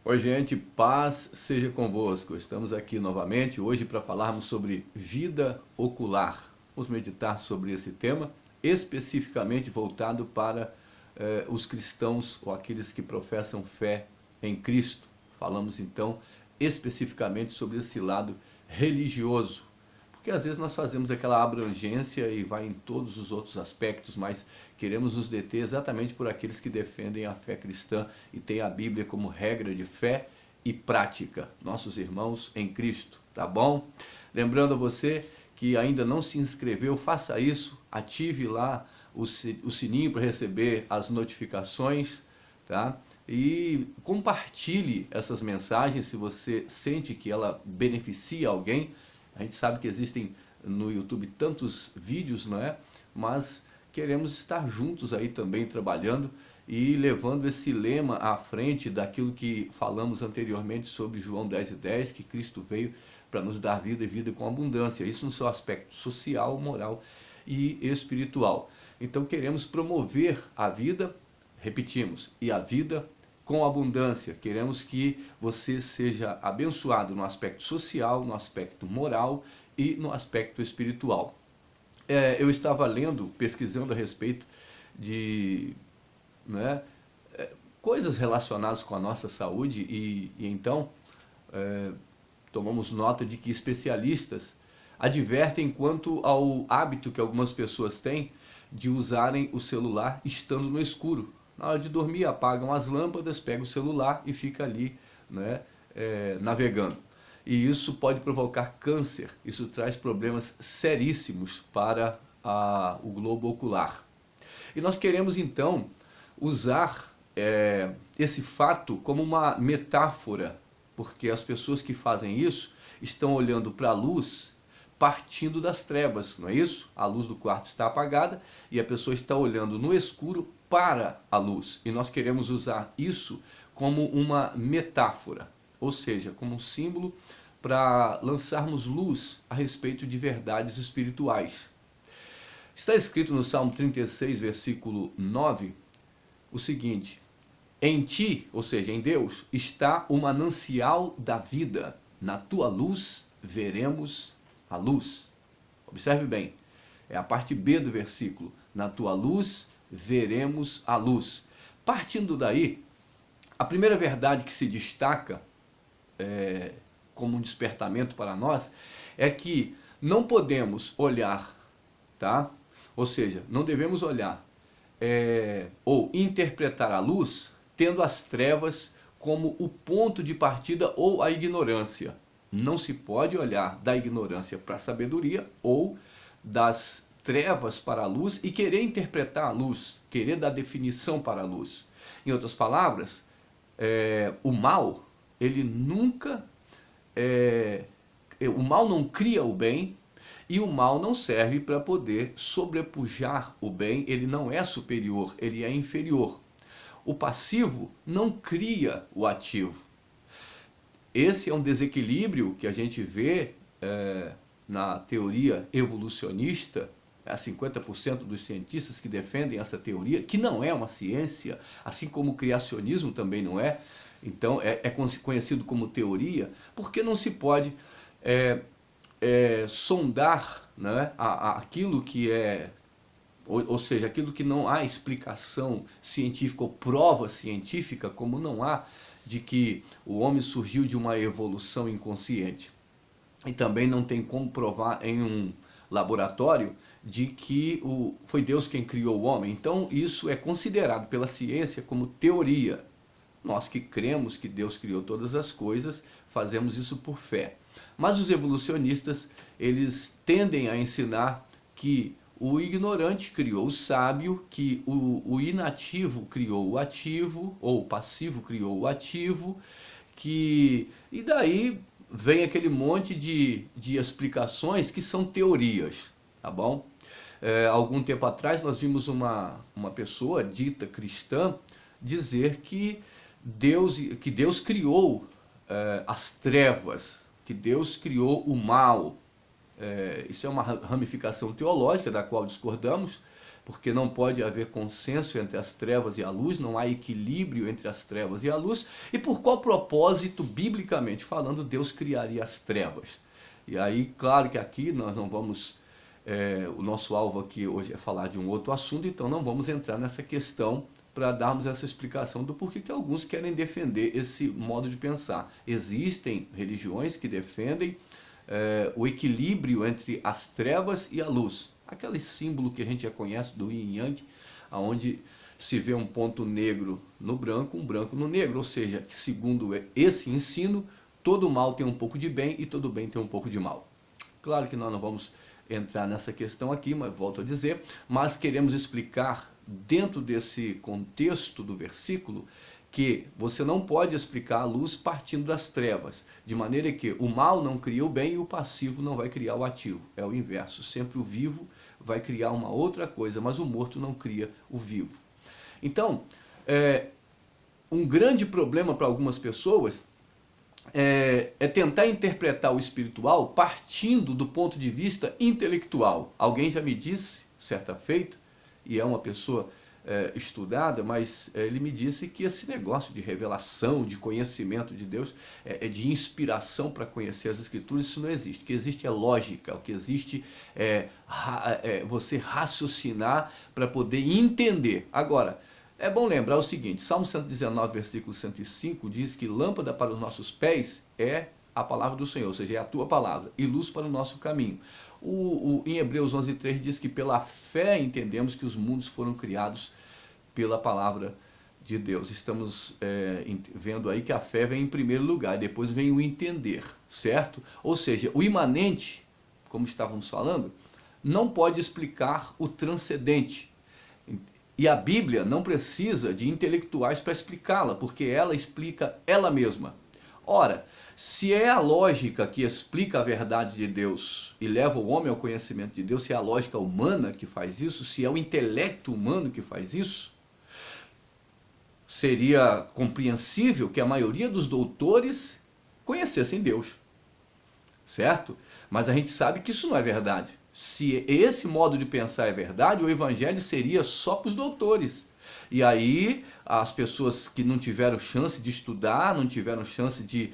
Oi, gente, paz seja convosco. Estamos aqui novamente hoje para falarmos sobre vida ocular. Vamos meditar sobre esse tema, especificamente voltado para os cristãos ou aqueles que professam fé em Cristo. Falamos então especificamente sobre esse lado religioso, porque às vezes nós fazemos aquela abrangência e vai em todos os outros aspectos, mas queremos nos deter exatamente por aqueles que defendem a fé cristã e têm a Bíblia como regra de fé e prática, nossos irmãos em Cristo, tá bom? Lembrando a você que ainda não se inscreveu, faça isso, ative lá o sininho para receber as notificações, tá? E compartilhe essas mensagens se você sente que ela beneficia alguém. A gente sabe que existem no YouTube tantos vídeos, não é? Mas queremos estar juntos aí também trabalhando e levando esse lema à frente daquilo que falamos anteriormente sobre João 10:10, que Cristo veio para nos dar vida e vida com abundância. Isso no seu aspecto social, moral e espiritual. Então queremos promover a vida, repetimos, e a vida com abundância. Queremos que você seja abençoado no aspecto social, no aspecto moral e no aspecto espiritual. Eu estava lendo, pesquisando a respeito de né, coisas relacionadas com a nossa saúde e então tomamos nota de que especialistas advertem quanto ao hábito que algumas pessoas têm de usarem o celular estando no escuro. Na hora de dormir, apagam as lâmpadas, pegam o celular e fica ali, né, navegando. E isso pode provocar câncer, isso traz problemas seríssimos para o globo ocular. E nós queremos então usar esse fato como uma metáfora, porque as pessoas que fazem isso estão olhando para a luz partindo das trevas, não é isso? A luz do quarto está apagada e a pessoa está olhando no escuro para a luz. E nós queremos usar isso como uma metáfora, ou seja, como um símbolo para lançarmos luz a respeito de verdades espirituais. Está escrito no Salmo 36, versículo 9, o seguinte: em ti, ou seja, em Deus, está o manancial da vida. Na tua luz veremos a luz. Observe bem, é a parte B do versículo. Na tua luz veremos a luz. Partindo daí, a primeira verdade que se destaca como um despertamento para nós é que não podemos olhar, tá? Ou seja, não devemos olhar ou interpretar a luz tendo as trevas como o ponto de partida ou a ignorância. Não se pode olhar da ignorância para a sabedoria ou das trevas para a luz e querer interpretar a luz, querer dar definição para a luz. Em outras palavras, o mal, ele nunca... o mal não cria o bem e o mal não serve para poder sobrepujar o bem, ele não é superior, ele é inferior. O passivo não cria o ativo. Esse é um desequilíbrio que a gente vê na teoria evolucionista, 50% dos cientistas que defendem essa teoria, que não é uma ciência, assim como o criacionismo também não é, então é conhecido como teoria, porque não se pode sondar, né, aquilo que ou seja, aquilo que não há explicação científica ou prova científica, como não há de que o homem surgiu de uma evolução inconsciente. E também não tem como provar em um laboratório de que foi Deus quem criou o homem. Então isso é considerado pela ciência como teoria. Nós que cremos que Deus criou todas as coisas, fazemos isso por fé. Mas os evolucionistas, eles tendem a ensinar que o ignorante criou o sábio, que o inativo criou o ativo, ou o passivo criou o ativo, e daí vem aquele monte de explicações que são teorias, tá bom? Algum tempo atrás nós vimos uma pessoa dita cristã dizer que Deus criou as trevas, que Deus criou o mal. Isso é uma ramificação teológica da qual discordamos, porque não pode haver consenso entre as trevas e a luz, não há equilíbrio entre as trevas e a luz. E por qual propósito, biblicamente falando, Deus criaria as trevas? E aí, claro que aqui nós não vamos, o nosso alvo aqui hoje é falar de um outro assunto, então não vamos entrar nessa questão para darmos essa explicação do porquê que alguns querem defender esse modo de pensar. Existem religiões que defendem o equilíbrio entre as trevas e a luz. Aquele símbolo que a gente já conhece do Yin Yang, onde se vê um ponto negro no branco, um branco no negro. Ou seja, segundo esse ensino, todo mal tem um pouco de bem e todo bem tem um pouco de mal. Claro que nós não vamos entrar nessa questão aqui, mas volto a dizer, mas queremos explicar dentro desse contexto do versículo que você não pode explicar a luz partindo das trevas, de maneira que o mal não cria o bem e o passivo não vai criar o ativo. É o inverso, sempre o vivo vai criar uma outra coisa, mas o morto não cria o vivo. Então, um grande problema para algumas pessoas é tentar interpretar o espiritual partindo do ponto de vista intelectual. Alguém já me disse, certa feita, e é uma pessoa estudada, mas ele me disse que esse negócio de revelação, de conhecimento de Deus, de inspiração para conhecer as Escrituras, isso não existe. O que existe é lógica, o que existe é você raciocinar para poder entender. Agora, é bom lembrar o seguinte, Salmo 119, versículo 105, diz que lâmpada para os nossos pés é a palavra do Senhor, ou seja, é a tua palavra, e luz para o nosso caminho. Em Hebreus 11:3 diz que pela fé entendemos que os mundos foram criados pela palavra de Deus. Estamos vendo aí que a fé vem em primeiro lugar, depois vem o entender, certo? Ou seja, o imanente, como estávamos falando, não pode explicar o transcendente. E a Bíblia não precisa de intelectuais para explicá-la, porque ela explica ela mesma. Ora, se é a lógica que explica a verdade de Deus e leva o homem ao conhecimento de Deus, se é a lógica humana que faz isso, se é o intelecto humano que faz isso, seria compreensível que a maioria dos doutores conhecessem Deus, certo? Mas a gente sabe que isso não é verdade. Se esse modo de pensar é verdade, o evangelho seria só para os doutores. E aí as pessoas que não tiveram chance de estudar, não tiveram chance de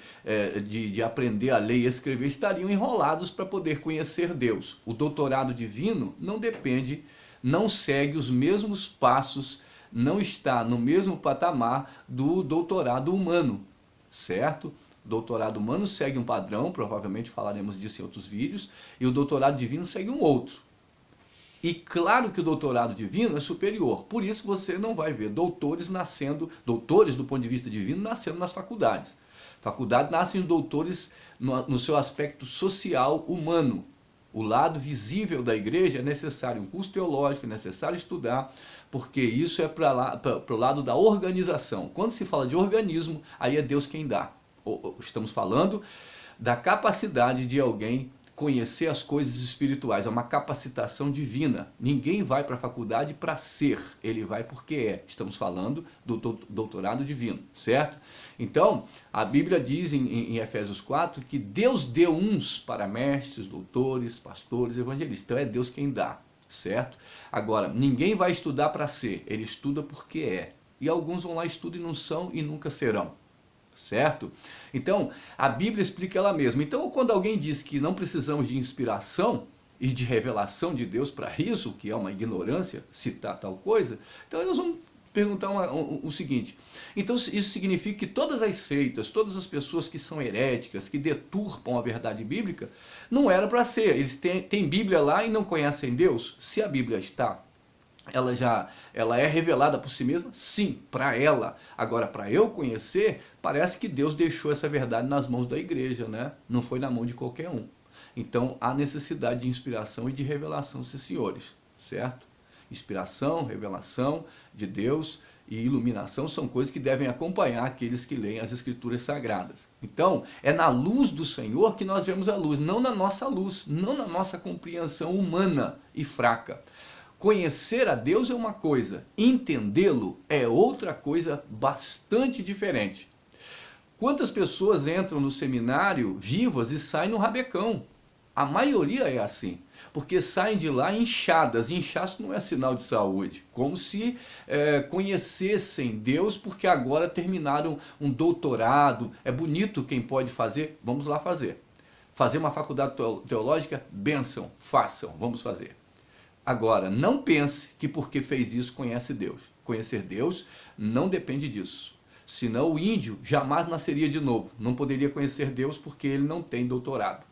aprender a ler e escrever, estariam enrolados para poder conhecer Deus. O doutorado divino não depende, não segue os mesmos passos, não está no mesmo patamar do doutorado humano, certo? O doutorado humano segue um padrão, provavelmente falaremos disso em outros vídeos, e o doutorado divino segue um outro. E claro que o doutorado divino é superior, por isso você não vai ver doutores do ponto de vista divino, nascendo nas faculdades. Faculdade nascem doutores no seu aspecto social humano. O lado visível da igreja é necessário um curso teológico, é necessário estudar, porque isso é para o lado da organização. Quando se fala de organismo, aí é Deus quem dá. Estamos falando da capacidade de alguém conhecer as coisas espirituais, é uma capacitação divina. Ninguém vai para a faculdade para ser, ele vai porque é. Estamos falando do doutorado divino, certo? Então, a Bíblia diz em Efésios 4 que Deus deu uns para mestres, doutores, pastores, evangelistas. Então é Deus quem dá, certo? Agora, ninguém vai estudar para ser, ele estuda porque é. E alguns vão lá, estudam e não são e nunca serão. Certo? Então, a Bíblia explica ela mesma. Então, quando alguém diz que não precisamos de inspiração e de revelação de Deus para isso, que é uma ignorância, citar tal coisa, então nós vamos perguntar o seguinte. Então, isso significa que todas as seitas, todas as pessoas que são heréticas, que deturpam a verdade bíblica, não era para ser. Eles têm Bíblia lá e não conhecem Deus? Se a Bíblia está, ela é revelada por si mesma? Sim, para ela. Agora, para eu conhecer, parece que Deus deixou essa verdade nas mãos da igreja, né? Não foi na mão de qualquer um. Então, há necessidade de inspiração e de revelação, sim, senhores, certo? Inspiração, revelação de Deus e iluminação são coisas que devem acompanhar aqueles que leem as Escrituras Sagradas. Então, é na luz do Senhor que nós vemos a luz, não na nossa luz, não na nossa compreensão humana e fraca. Conhecer a Deus é uma coisa, entendê-lo é outra coisa bastante diferente. Quantas pessoas entram no seminário vivas e saem no rabecão? A maioria é assim, porque saem de lá inchadas. Inchaço não é sinal de saúde, como se conhecessem Deus porque agora terminaram um doutorado. É bonito quem pode fazer, vamos lá fazer. Fazer uma faculdade teológica, bênção, façam, vamos fazer. Agora, não pense que porque fez isso conhece Deus. Conhecer Deus não depende disso. Senão o índio jamais nasceria de novo. Não poderia conhecer Deus porque ele não tem doutorado.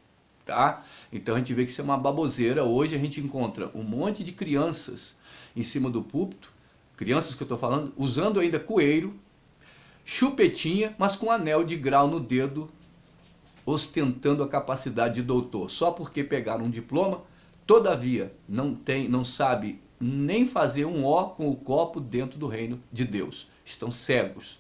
Tá? Então a gente vê que isso é uma baboseira. Hoje a gente encontra um monte de crianças em cima do púlpito, crianças que eu estou falando, usando ainda coeiro, chupetinha, mas com anel de grau no dedo, ostentando a capacidade de doutor, só porque pegaram um diploma, todavia não sabe nem fazer um ó com o copo dentro do reino de Deus. Estão cegos.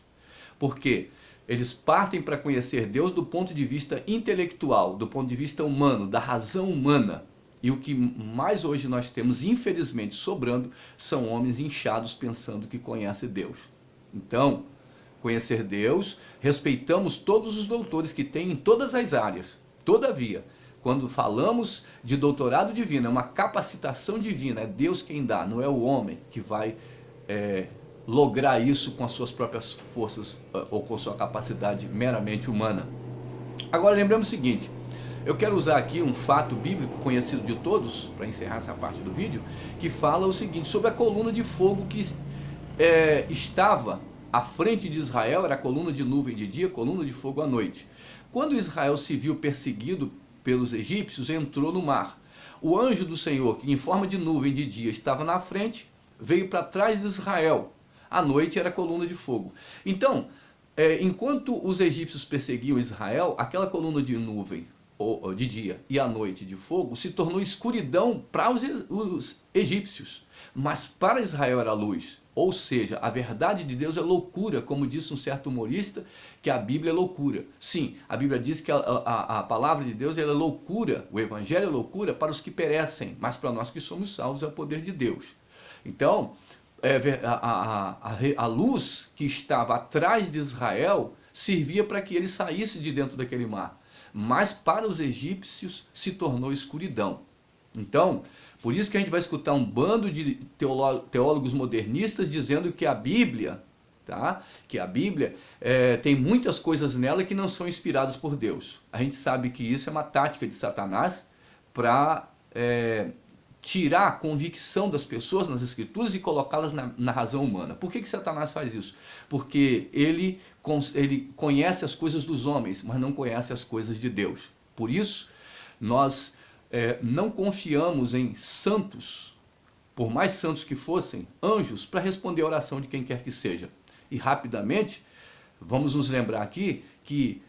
Por quê? Eles partem para conhecer Deus do ponto de vista intelectual, do ponto de vista humano, da razão humana. E o que mais hoje nós temos, infelizmente, sobrando, são homens inchados pensando que conhecem Deus. Então, conhecer Deus, respeitamos todos os doutores que tem em todas as áreas. Todavia, quando falamos de doutorado divino, é uma capacitação divina, é Deus quem dá, não é o homem que vai lograr isso com as suas próprias forças ou com sua capacidade meramente humana. Agora lembramos o seguinte, eu quero usar aqui um fato bíblico conhecido de todos, para encerrar essa parte do vídeo, que fala o seguinte, sobre a coluna de fogo que estava à frente de Israel, era coluna de nuvem de dia, coluna de fogo à noite. Quando Israel se viu perseguido pelos egípcios, entrou no mar. O anjo do Senhor, que em forma de nuvem de dia estava na frente, veio para trás de Israel. À noite era coluna de fogo. Então, enquanto os egípcios perseguiam Israel, aquela coluna de nuvem de dia e à noite de fogo se tornou escuridão para os egípcios. Mas para Israel era luz. Ou seja, a verdade de Deus é loucura, como disse um certo humorista, que a Bíblia é loucura. Sim, a Bíblia diz que a palavra de Deus ela é loucura, o Evangelho é loucura para os que perecem, mas para nós que somos salvos é o poder de Deus. Então, a luz que estava atrás de Israel servia para que ele saísse de dentro daquele mar, mas para os egípcios se tornou escuridão. Então, por isso que a gente vai escutar um bando de teólogos modernistas dizendo que a Bíblia, tem muitas coisas nela que não são inspiradas por Deus. A gente sabe que isso é uma tática de Satanás para tirar a convicção das pessoas nas Escrituras e colocá-las na razão humana. Por que Satanás faz isso? Porque ele conhece as coisas dos homens, mas não conhece as coisas de Deus. Por isso, nós não confiamos em santos, por mais santos que fossem, anjos, para responder a oração de quem quer que seja. E rapidamente, vamos nos lembrar aqui que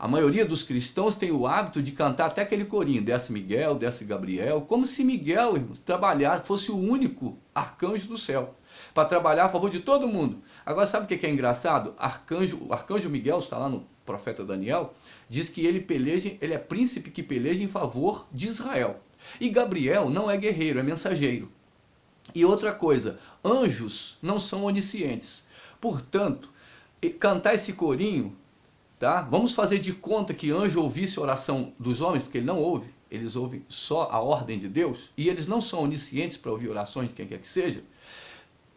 a maioria dos cristãos tem o hábito de cantar até aquele corinho, desce Miguel, desce Gabriel, como se Miguel fosse o único arcanjo do céu, para trabalhar a favor de todo mundo. Agora sabe o que é engraçado? O arcanjo Miguel, está lá no profeta Daniel, diz que ele é príncipe que peleja em favor de Israel. E Gabriel não é guerreiro, é mensageiro. E outra coisa, anjos não são oniscientes. Portanto, cantar esse corinho, tá? Vamos fazer de conta que anjo ouvisse a oração dos homens, porque ele não ouve, eles ouvem só a ordem de Deus, e eles não são oniscientes para ouvir orações de quem quer que seja.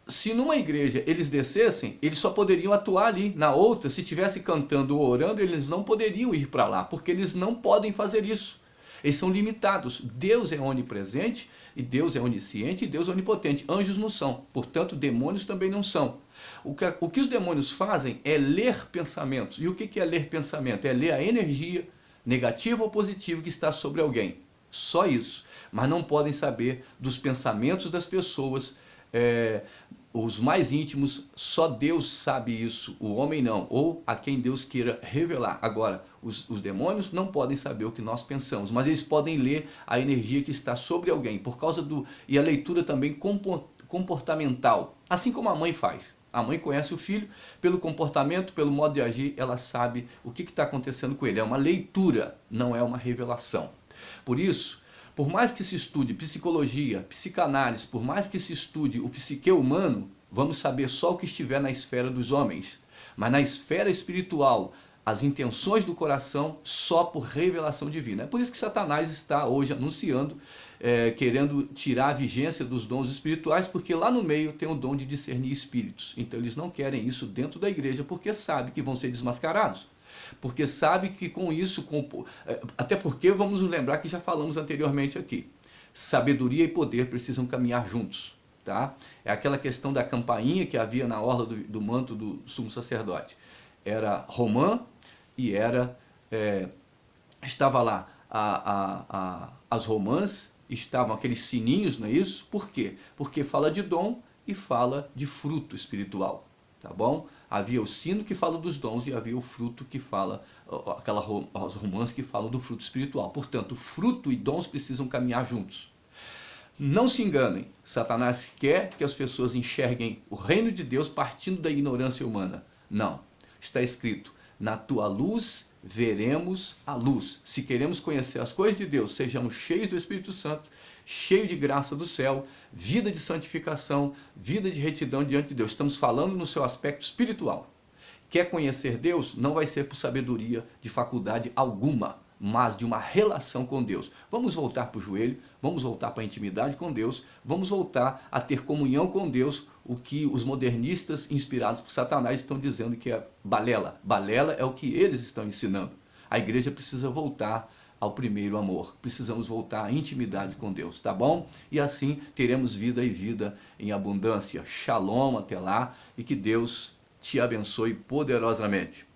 Se numa igreja eles descessem, eles só poderiam atuar ali. Na outra, se estivesse cantando ou orando, eles não poderiam ir para lá, porque eles não podem fazer isso. Eles são limitados. Deus é onipresente, e Deus é onisciente, e Deus é onipotente. Anjos não são. Portanto, demônios também não são. O que os demônios fazem é ler pensamentos. E o que é ler pensamento? É ler a energia negativa ou positiva que está sobre alguém. Só isso. Mas não podem saber dos pensamentos das pessoas, os mais íntimos. Só Deus sabe isso, o homem não, ou a quem Deus queira revelar. Agora, os demônios não podem saber o que nós pensamos, mas eles podem ler a energia que está sobre alguém, por causa e a leitura também comportamental, assim como a mãe faz. A mãe conhece o filho pelo comportamento, pelo modo de agir, ela sabe o que está acontecendo com ele. É uma leitura, não é uma revelação. Por isso, por mais que se estude psicologia, psicanálise, por mais que se estude o psique humano, vamos saber só o que estiver na esfera dos homens. Mas na esfera espiritual, as intenções do coração só por revelação divina. É por isso que Satanás está hoje anunciando, querendo tirar a vigência dos dons espirituais, porque lá no meio tem o dom de discernir espíritos. Então eles não querem isso dentro da igreja, porque sabe que vão ser desmascarados. Porque sabe que com isso, até porque vamos nos lembrar que já falamos anteriormente aqui, sabedoria e poder precisam caminhar juntos. Tá? É aquela questão da campainha que havia na orla do manto do sumo sacerdote. Era romã e estava lá as romãs, estavam aqueles sininhos, não é isso? Por quê? Porque fala de dom e fala de fruto espiritual, tá bom? Havia o sino que fala dos dons e havia o fruto que fala, as romãs que falam do fruto espiritual. Portanto, fruto e dons precisam caminhar juntos. Não se enganem, Satanás quer que as pessoas enxerguem o reino de Deus partindo da ignorância humana. Não, está escrito, na tua luz veremos a luz. Se queremos conhecer as coisas de Deus, sejamos cheios do Espírito Santo, cheios de graça do céu, vida de santificação, vida de retidão diante de Deus. Estamos falando no seu aspecto espiritual. Quer conhecer Deus? Não vai ser por sabedoria de faculdade alguma, mas de uma relação com Deus. Vamos voltar para o joelho, vamos voltar para a intimidade com Deus, vamos voltar a ter comunhão com Deus, o que os modernistas inspirados por Satanás estão dizendo que é balela. Balela é o que eles estão ensinando. A igreja precisa voltar ao primeiro amor, precisamos voltar à intimidade com Deus, tá bom? E assim teremos vida e vida em abundância. Shalom até lá e que Deus te abençoe poderosamente.